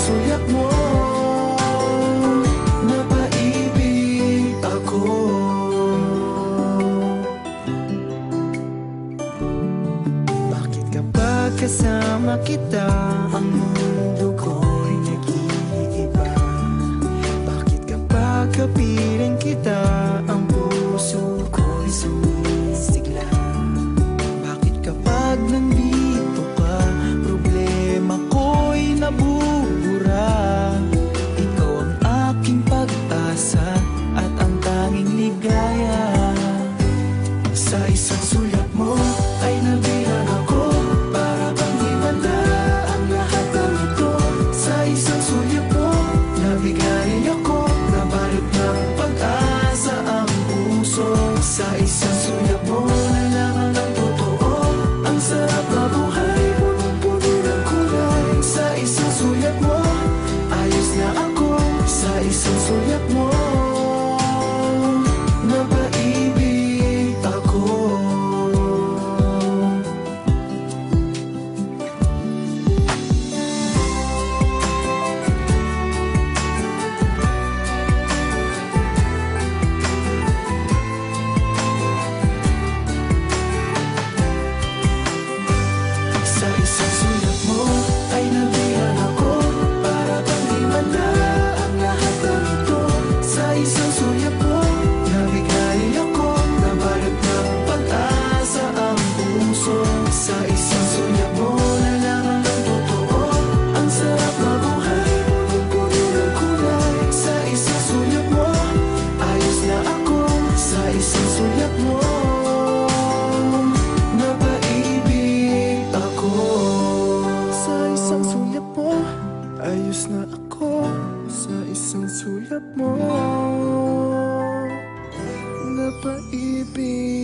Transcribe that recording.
sulyap mo, napaibig ako. Bakit kapag kasama kita, ang mundo ko'y nag-iiba? Bakit kapag kapiling kita, ang puso ko'y sumisigla? Bakit kapag nandito ka, problema ko'y nabubura? Ikaw ang aking pag-asa at ang tanging ligaya. Sa isang sulyap mo ay nabilang ako, para bang himanda ang lahat ng ito. Sa isang sulyap mo nabigay ako, nabalot ng pag-asa ang puso. Sa isang sulyap mo nalaman ang totoo, ang sarap na buhay, punong-puno ng kulay. Sa isang sulyap mo ayos na ako, sa isang sulyap mo napaibig ako. Sa isang sulyap mo ay nabilang ako, para bang himanda ang lahat ng ito. Sa isang sulyap mo nabigay ako, nabalot ng pag-asa ang puso. Sa isang sulyap mo nalaman ang totoo, ang sarap na buhay, punong-puno ng kulay. Sa isang sulyap mo ayos na ako, sa isang sulyap mo napaibig ako. Sa isang sulyap mo ayos na ako, sa isang sulyap mo napaibig